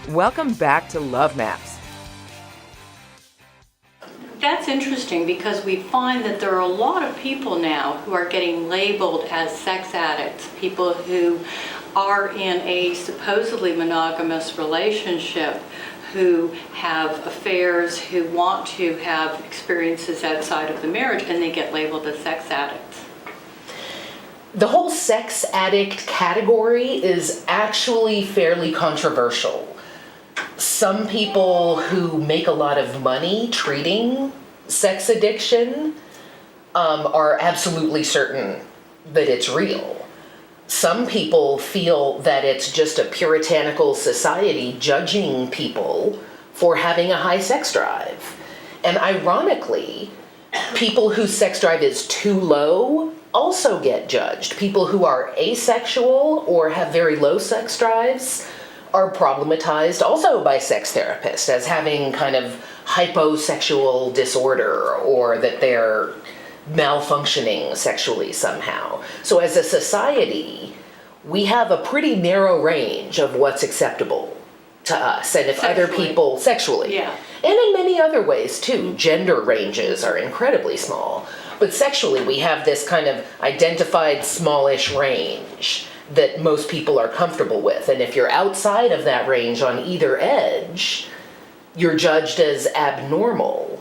Welcome back to Love Maps. That's interesting because we find that there are a lot of people now who are getting labeled as sex addicts, people who are in a supposedly monogamous relationship, who have affairs, who want to have experiences outside of the marriage, and they get labeled as sex addicts. The whole sex addict category is actually fairly controversial. Some people who make a lot of money treating sex addiction are absolutely certain that it's real. Some people feel that it's just a puritanical society judging people for having a high sex drive. And ironically, people whose sex drive is too low also get judged. People who are asexual or have very low sex drives are problematized also by sex therapists as having kind of hyposexual disorder, or that they're malfunctioning sexually somehow. So as a society, we have a pretty narrow range of what's acceptable to us. And if other people, sexually, yeah, and in many other ways too, gender ranges are incredibly small. But sexually, we have this kind of identified smallish range that most people are comfortable with. And if you're outside of that range on either edge, you're judged as abnormal.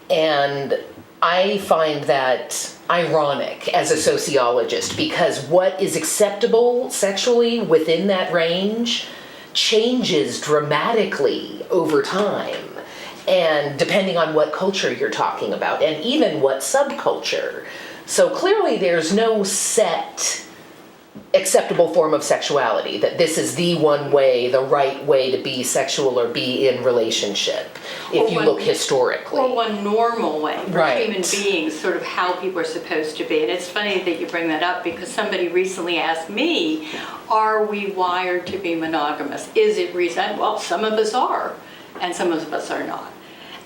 And I find that ironic as a sociologist, because what is acceptable sexually within that range changes dramatically over time, and depending on what culture you're talking about, and even what subculture. So clearly there's no set acceptable form of sexuality, that this is the one way, the right way to be sexual or be in relationship, if you look historically. Or one normal way for Right. human beings, sort of how people are supposed to be. And it's funny that you bring that up, because somebody recently asked me, are we wired to be monogamous? Is it reason? Well, some of us are, and some of us are not.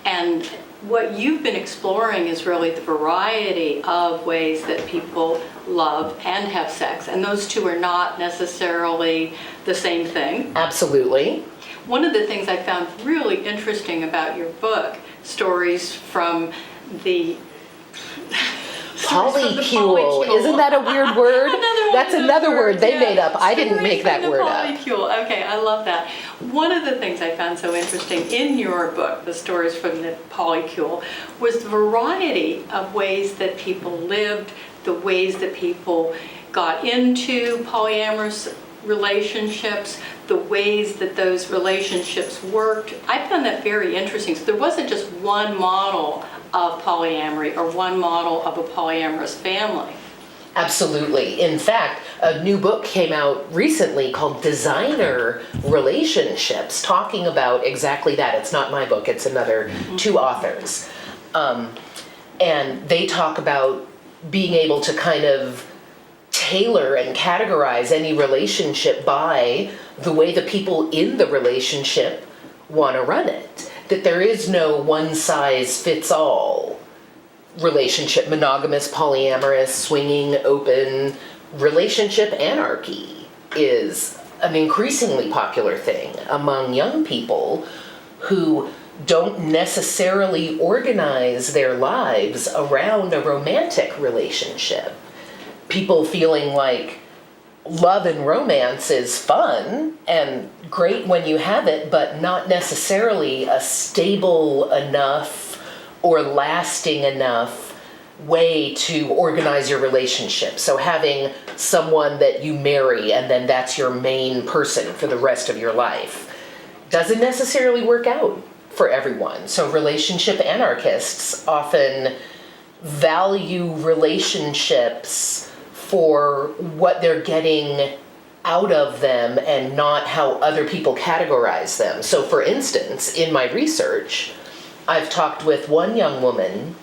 And what you've been exploring is really the variety of ways that people love and have sex. And those two are not necessarily the same thing. Absolutely. One of the things I found really interesting about your book, stories from the Polycule. Isn't that a weird word? That's another word they made up. I didn't make that word up. Polycule. Okay, I love that. One of the things I found so interesting in your book, the stories from the polycule, was the variety of ways that people lived, the ways that people got into polyamorous relationships, the ways that those relationships worked. I found that very interesting. So there wasn't just one model of polyamory or one model of a polyamorous family. Absolutely. In fact, a new book came out recently called Designer Relationships, talking about exactly that. It's not my book, it's another two authors. And they talk about being able to kind of tailor and categorize any relationship by the way the people in the relationship want to run it. That there is no one-size-fits-all relationship, monogamous, polyamorous, swinging, open. Relationship anarchy is an increasingly popular thing among young people who don't necessarily organize their lives around a romantic relationship. People feeling like love and romance is fun and great when you have it, but not necessarily a stable enough or lasting enough way to organize your relationship. So having someone that you marry and then that's your main person for the rest of your life doesn't necessarily work out for everyone. So relationship anarchists often value relationships for what they're getting out of them and not how other people categorize them. So for instance, in my research, I've talked with one young woman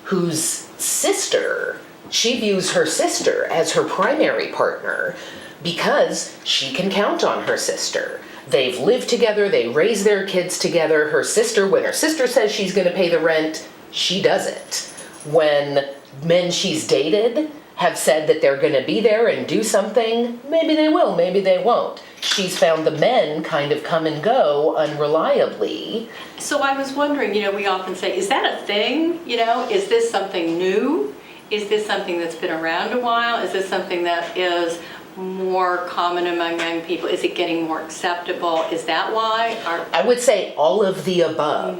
whose sister, she views her sister as her primary partner because she can count on her sister. They've lived together, they raise their kids together. Her sister, when her sister says she's going to pay the rent, she does it. When men she's dated have said that they're going to be there and do something. Maybe they will, maybe they won't. She's found the men kind of come and go unreliably. So I was wondering, we often say, is that a thing? Is this something new? Is this something that's been around a while? Is this something that is more common among young people? Is it getting more acceptable? Is that why? I would say all of the above.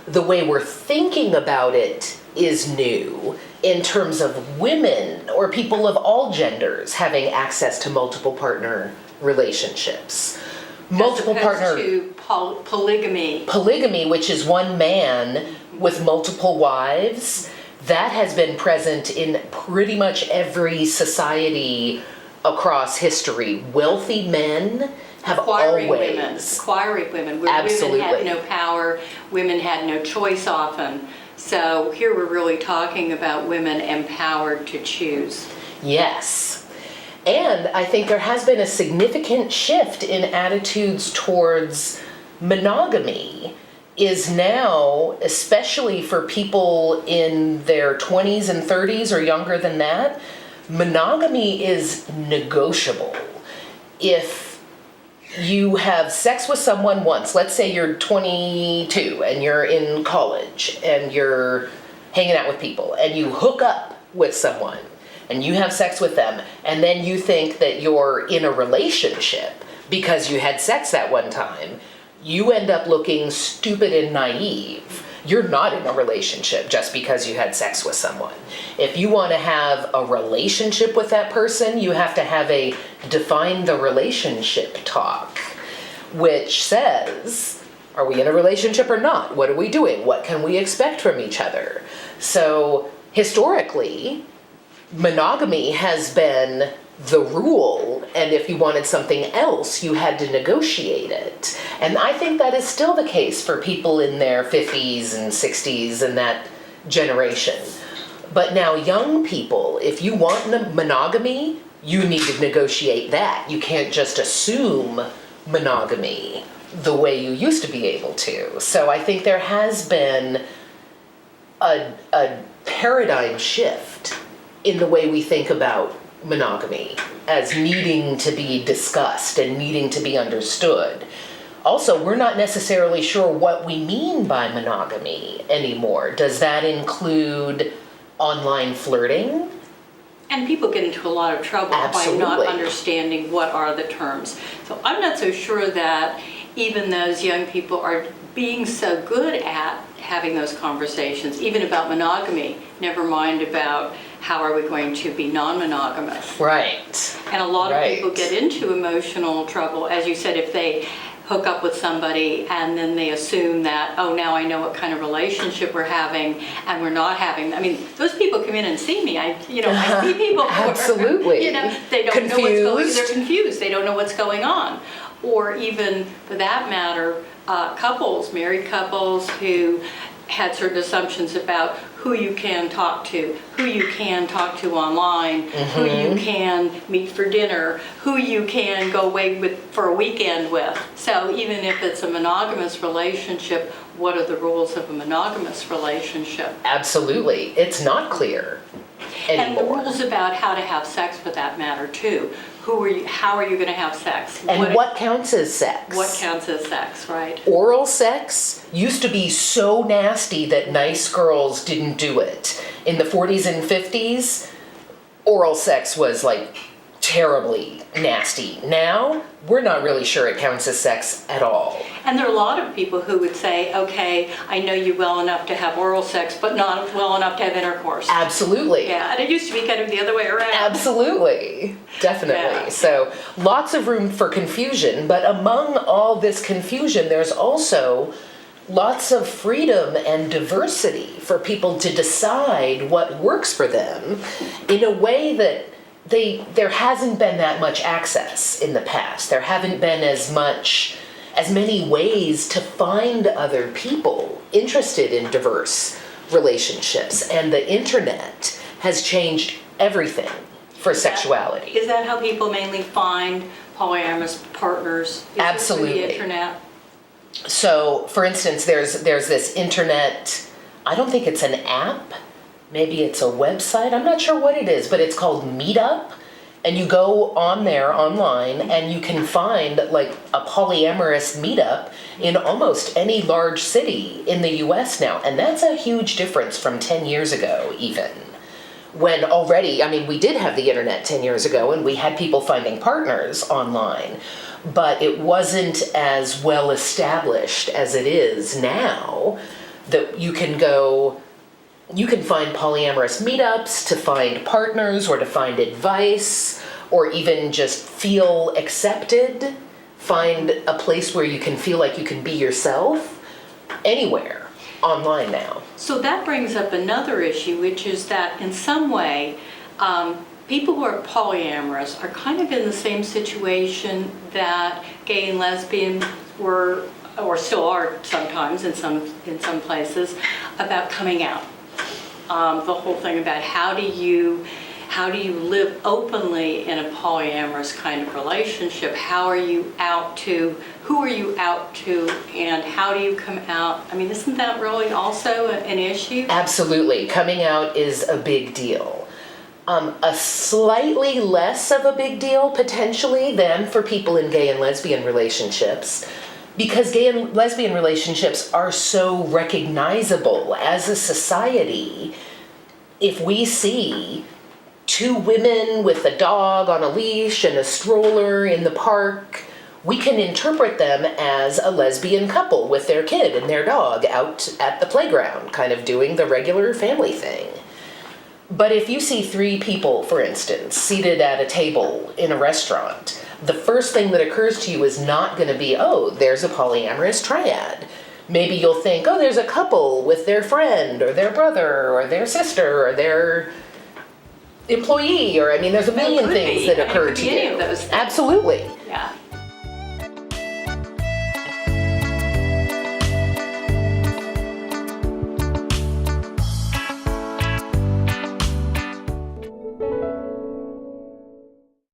The way we're thinking about it is new in terms of women or people of all genders having access to multiple partner relationships. Multiple partner to polygamy. Polygamy, which is one man with multiple wives, that has been present in pretty much every society across history. Wealthy men have Acquiring always. women, where Absolutely. women had no power, women had no choice often. So here we're really talking about women empowered to choose. Yes. And I think there has been a significant shift in attitudes towards monogamy is now, especially for people in their 20s and 30s or younger than that, monogamy is negotiable. If you have sex with someone once, let's say you're 22 and you're in college and you're hanging out with people and you hook up with someone and you have sex with them and then you think that you're in a relationship because you had sex that one time, you end up looking stupid and naive. You're not in a relationship just because you had sex with someone. If you want to have a relationship with that person, you have to have a define the relationship talk, which says, are we in a relationship or not? What are we doing? What can we expect from each other? So historically, monogamy has been the rule, and if you wanted something else, you had to negotiate it. And I think that is still the case for people in their 50s and 60s and that generation. But now young people, if you want monogamy, you need to negotiate that. You can't just assume monogamy the way you used to be able to. So I think there has been a paradigm shift in the way we think about monogamy as needing to be discussed and needing to be understood. Also, we're not necessarily sure what we mean by monogamy anymore. Does that include online flirting? And people get into a lot of trouble Absolutely. by not understanding what are the terms. So I'm not so sure that even those young people are being so good at having those conversations, even about monogamy, never mind about how are we going to be non-monogamous. Right. And a lot of Right. people get into emotional trouble, as you said, if they hook up with somebody and then they assume that, oh, now I know what kind of relationship we're having and we're not having. I mean, those people come in and see me. I see people who Absolutely. are, they don't know what's going on. They're confused. They don't know what's going on. Or even, for that matter, couples, married couples who had certain assumptions about who you can talk to, who you can talk to online, who you can meet for dinner, who you can go away with for a weekend with. So even if it's a monogamous relationship, what are the rules of a monogamous relationship? Absolutely. It's not clear anymore. And the rules about how to have sex, for that matter, too. How are you going to have sex? And what counts as sex? What counts as sex, right? Oral sex used to be so nasty that nice girls didn't do it. In the 40s and 50s, oral sex was like terribly nasty. Now, we're not really sure it counts as sex at all. And there are a lot of people who would say, okay, I know you well enough to have oral sex, but not well enough to have intercourse. Absolutely. Yeah, and it used to be kind of the other way around. Absolutely. Definitely. Yeah. So lots of room for confusion, but among all this confusion, there's also lots of freedom and diversity for people to decide what works for them in a way that there hasn't been that much access in the past. There haven't been as many ways to find other people interested in diverse relationships. And the internet has changed everything for sexuality. Is that how people mainly find polyamorous partners? Is Absolutely. It through the internet? So, for instance, there's this internet, I don't think it's an app, maybe it's a website, I'm not sure what it is, but it's called Meetup. And you go on there online and you can find like a polyamorous meetup in almost any large city in the US now. And that's a huge difference from 10 years ago even. When already, I mean, we did have the internet 10 years ago and we had people finding partners online, but it wasn't as well established as it is now that you can find polyamorous meetups to find partners or to find advice or even just feel accepted. Find a place where you can feel like you can be yourself anywhere online now. So that brings up another issue, which is that in some way, people who are polyamorous are kind of in the same situation that gay and lesbian were, or still are sometimes in some places, about coming out. The whole thing about how do you live openly in a polyamorous kind of relationship? How are you out to, who are you out to, and how do you come out? I mean, isn't that really also an issue? Absolutely. Coming out is a big deal. A slightly less of a big deal potentially than for people in gay and lesbian relationships, because gay and lesbian relationships are so recognizable as a society. If we see two women with a dog on a leash and a stroller in the park, we can interpret them as a lesbian couple with their kid and their dog out at the playground, kind of doing the regular family thing. But if you see three people, for instance, seated at a table in a restaurant, the first thing that occurs to you is not going to be, oh, there's a polyamorous triad. Maybe you'll think, oh, there's a couple with their friend or their brother or their sister or their employee, or I mean, there's a million things that occur to you. Any of those things. Absolutely.